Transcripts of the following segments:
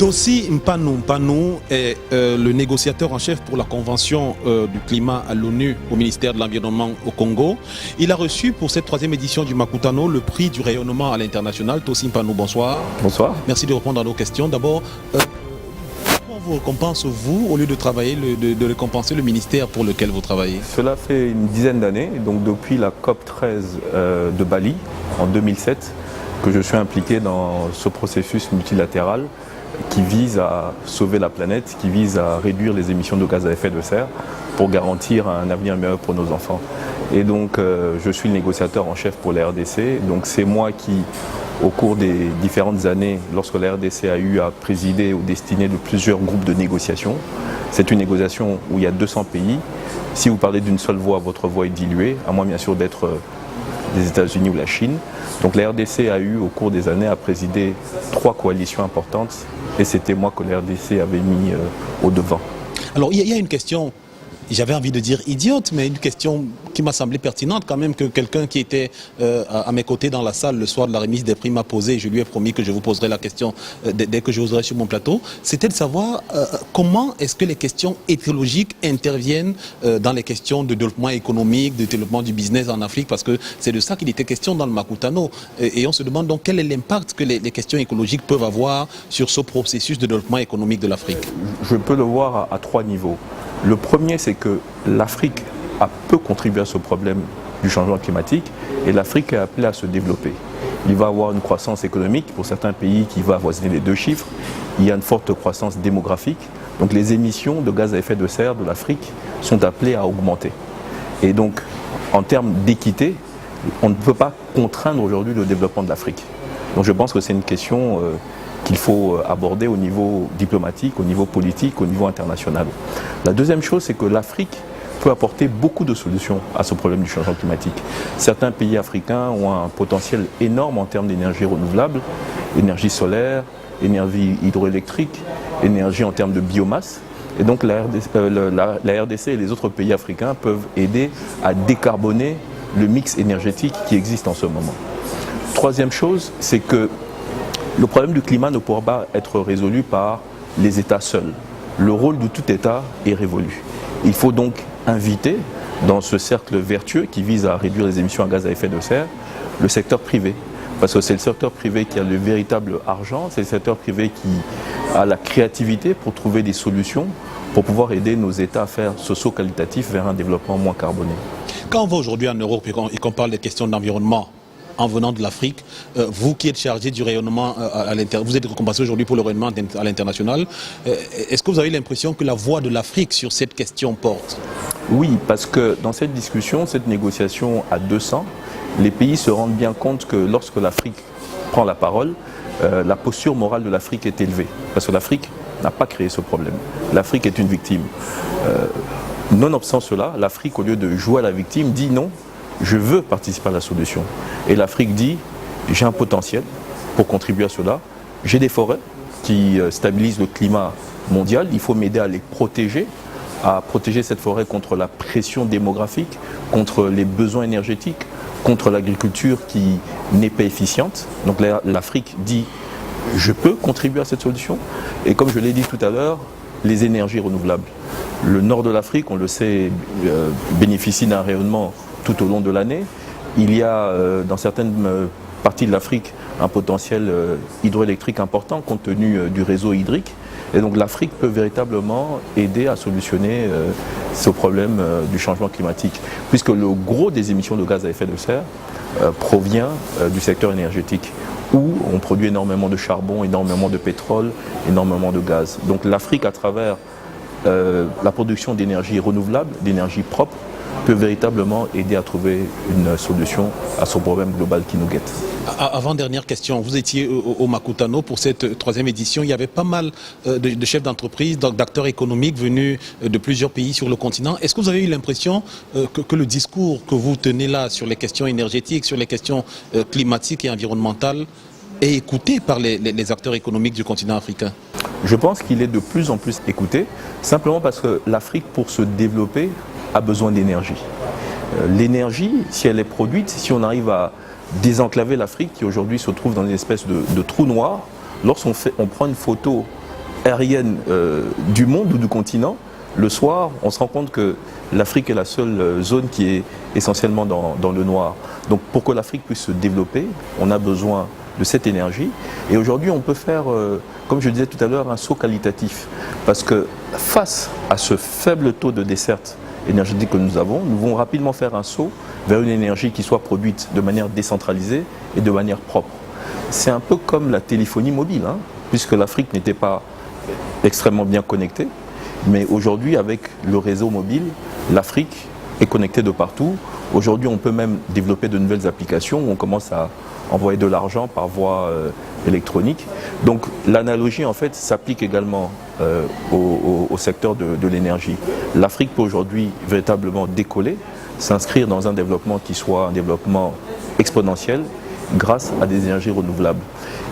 Tossi Mpanou est le négociateur en chef pour la Convention du climat à l'ONU au ministère de l'Environnement au Congo. Il a reçu pour cette troisième édition du Makutano le prix du rayonnement à l'international. Tossi Mpanou, bonsoir. Bonsoir. Merci de répondre à nos questions. D'abord, comment vous récompensez, vous, au lieu de travailler, de récompenser le ministère pour lequel vous travaillez? Cela fait une dizaine d'années, donc depuis la COP 13 de Bali en 2007, que je suis impliqué dans ce processus multilatéral qui vise à sauver la planète, qui vise à réduire les émissions de gaz à effet de serre pour garantir un avenir meilleur pour nos enfants. Et donc je suis le négociateur en chef pour la RDC, donc c'est moi qui, au cours des différentes années, lorsque la RDC a eu à présider aux destinées de plusieurs groupes de négociation, c'est une négociation où il y a 200 pays. Si vous parlez d'une seule voix, votre voix est diluée, à moins bien sûr d'être des États-Unis ou la Chine. Donc la RDC a eu au cours des années à présider 3 coalitions importantes et c'était moi que la RDC avait mis au devant. Alors il y a une question, j'avais envie de dire idiote, mais une question qui m'a semblé pertinente quand même, que quelqu'un qui était à mes côtés dans la salle le soir de la remise des prix m'a posé. Je lui ai promis que je vous poserai la question dès que je oserai sur mon plateau. C'était de savoir comment est-ce que les questions écologiques interviennent dans les questions de développement économique, de développement du business en Afrique, parce que c'est de ça qu'il était question dans le Makutano. Et on se demande donc quel est l'impact que les questions écologiques peuvent avoir sur ce processus de développement économique de l'Afrique. Je peux le voir à 3 niveaux. Le premier, c'est que l'Afrique a peu contribué à ce problème du changement climatique et l'Afrique est appelée à se développer. Il va y avoir une croissance économique pour certains pays qui va avoisiner les 2 chiffres. Il y a une forte croissance démographique. Donc les émissions de gaz à effet de serre de l'Afrique sont appelées à augmenter. Et donc, en termes d'équité, on ne peut pas contraindre aujourd'hui le développement de l'Afrique. Donc je pense que c'est une question qu'il faut aborder au niveau diplomatique, au niveau politique, au niveau international. La deuxième chose, c'est que l'Afrique peut apporter beaucoup de solutions à ce problème du changement climatique. Certains pays africains ont un potentiel énorme en termes d'énergie renouvelable, énergie solaire, énergie hydroélectrique, énergie en termes de biomasse. Et donc la RDC et les autres pays africains peuvent aider à décarboner le mix énergétique qui existe en ce moment. Troisième chose, c'est que le problème du climat ne pourra pas être résolu par les États seuls. Le rôle de tout État est révolu. Il faut donc inviter dans ce cercle vertueux qui vise à réduire les émissions à gaz à effet de serre le secteur privé. Parce que c'est le secteur privé qui a le véritable argent, c'est le secteur privé qui a la créativité pour trouver des solutions pour pouvoir aider nos États à faire ce saut qualitatif vers un développement moins carboné. Quand on va aujourd'hui en Europe et qu'on parle des questions d'environnement, en venant de l'Afrique, vous qui êtes chargé du rayonnement à l'international, vous êtes récompensé aujourd'hui pour le rayonnement à l'international, est-ce que vous avez l'impression que la voix de l'Afrique sur cette question porte? Oui, parce que dans cette discussion, cette négociation à 200, les pays se rendent bien compte que lorsque l'Afrique prend la parole, la posture morale de l'Afrique est élevée. Parce que l'Afrique n'a pas créé ce problème. L'Afrique est une victime. Nonobstant cela, l'Afrique, au lieu de jouer à la victime, dit non, je veux participer à la solution. Et l'Afrique dit, j'ai un potentiel pour contribuer à cela. J'ai des forêts qui stabilisent le climat mondial. Il faut m'aider à les protéger, à protéger cette forêt contre la pression démographique, contre les besoins énergétiques, contre l'agriculture qui n'est pas efficiente. Donc l'Afrique dit, je peux contribuer à cette solution. Et comme je l'ai dit tout à l'heure, les énergies renouvelables. Le nord de l'Afrique, on le sait, bénéficie d'un rayonnement tout au long de l'année. Il y a dans certaines parties de l'Afrique un potentiel hydroélectrique important compte tenu du réseau hydrique. Et donc l'Afrique peut véritablement aider à solutionner ce problème du changement climatique, puisque le gros des émissions de gaz à effet de serre provient du secteur énergétique, où on produit énormément de charbon, énormément de pétrole, énormément de gaz. Donc l'Afrique, à travers la production d'énergie renouvelable, d'énergie propre, peut véritablement aider à trouver une solution à ce problème global qui nous guette. Avant-dernière question, vous étiez au Makutano pour cette troisième édition. Il y avait pas mal de chefs d'entreprise, d'acteurs économiques venus de plusieurs pays sur le continent. Est-ce que vous avez eu l'impression que le discours que vous tenez là sur les questions énergétiques, sur les questions climatiques et environnementales est écouté par les acteurs économiques du continent africain? Je pense qu'il est de plus en plus écouté, simplement parce que l'Afrique, pour se développer, a besoin d'énergie. L'énergie, si elle est produite, si on arrive à désenclaver l'Afrique, qui aujourd'hui se trouve dans une espèce de trou noir, lorsqu'on prend une photo aérienne du monde ou du continent, le soir, on se rend compte que l'Afrique est la seule zone qui est essentiellement dans le noir. Donc pour que l'Afrique puisse se développer, on a besoin de cette énergie. Et aujourd'hui, on peut faire, comme je disais tout à l'heure, un saut qualitatif. Parce que face à ce faible taux de desserte énergétique que nous avons, nous devons rapidement faire un saut vers une énergie qui soit produite de manière décentralisée et de manière propre. C'est un peu comme la téléphonie mobile, hein, puisque l'Afrique n'était pas extrêmement bien connectée. Mais aujourd'hui, avec le réseau mobile, l'Afrique est connectée de partout. Aujourd'hui, on peut même développer de nouvelles applications où on commence à envoyer de l'argent par voie électronique. Donc l'analogie, en fait, s'applique également au secteur de l'énergie. L'Afrique peut aujourd'hui véritablement décoller, s'inscrire dans un développement qui soit un développement exponentiel grâce à des énergies renouvelables.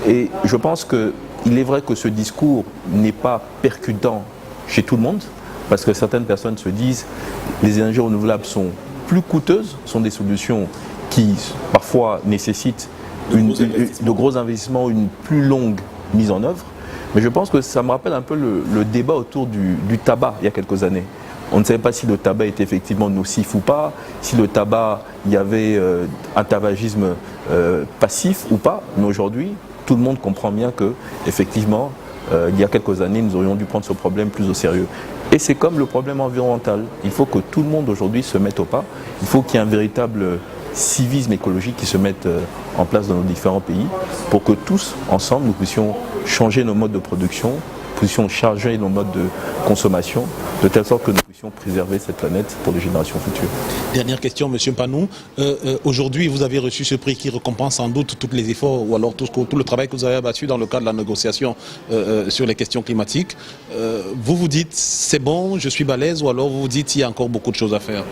Et je pense qu'il est vrai que ce discours n'est pas percutant chez tout le monde, parce que certaines personnes se disent que les énergies renouvelables sont plus coûteuses, sont des solutions qui parfois nécessitent de gros investissements, une plus longue mise en œuvre. Mais je pense que ça me rappelle un peu le débat autour du tabac il y a quelques années. On ne savait pas si le tabac était effectivement nocif ou pas, si le tabac, il y avait un tabagisme passif ou pas. Mais aujourd'hui, tout le monde comprend bien que, effectivement, il y a quelques années, nous aurions dû prendre ce problème plus au sérieux. Et c'est comme le problème environnemental. Il faut que tout le monde aujourd'hui se mette au pas. Il faut qu'il y ait un véritable civisme écologique qui se mette en place dans nos différents pays pour que tous, ensemble, nous puissions changer nos modes de production, puissions changer nos modes de consommation, de telle sorte que nous puissions préserver cette planète pour les générations futures. Dernière question, M. Mpanou. Aujourd'hui, vous avez reçu ce prix qui récompense sans doute tous les efforts ou alors tout le travail que vous avez abattu dans le cadre de la négociation sur les questions climatiques. Vous vous dites, c'est bon, je suis balèze, ou alors vous vous dites, il y a encore beaucoup de choses à faire?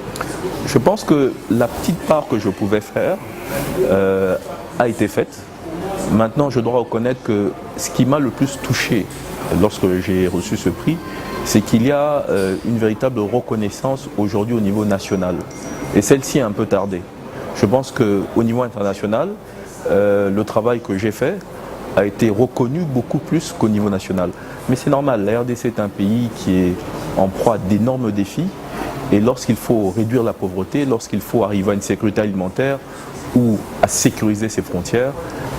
Je pense que la petite part que je pouvais faire a été faite. Maintenant, je dois reconnaître que ce qui m'a le plus touché lorsque j'ai reçu ce prix, c'est qu'il y a une véritable reconnaissance aujourd'hui au niveau national. Et celle-ci a un peu tardé. Je pense qu'au niveau international, le travail que j'ai fait a été reconnu beaucoup plus qu'au niveau national. Mais c'est normal, la RDC est un pays qui est en proie à d'énormes défis. Et lorsqu'il faut réduire la pauvreté, lorsqu'il faut arriver à une sécurité alimentaire ou à sécuriser ses frontières,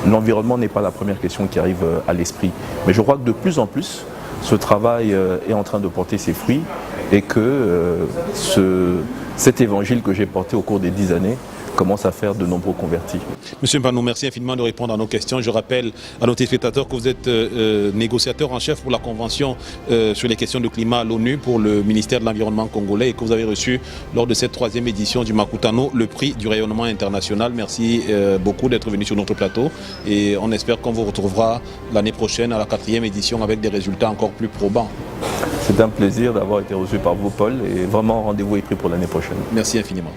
l'environnement n'est pas la première question qui arrive à l'esprit. Mais je crois que de plus en plus, ce travail est en train de porter ses fruits et que cet évangile que j'ai porté au cours des 10 années commence à faire de nombreux convertis. Monsieur Mpanou, merci infiniment de répondre à nos questions. Je rappelle à nos téléspectateurs que vous êtes négociateur en chef pour la Convention sur les questions de climat à l'ONU pour le ministère de l'Environnement congolais et que vous avez reçu lors de cette 3e édition du Makutano le prix du rayonnement international. Merci beaucoup d'être venu sur notre plateau et on espère qu'on vous retrouvera l'année prochaine à la 4e édition avec des résultats encore plus probants. C'est un plaisir d'avoir été reçu par vous, Paul, et vraiment rendez-vous est pris pour l'année prochaine. Merci infiniment.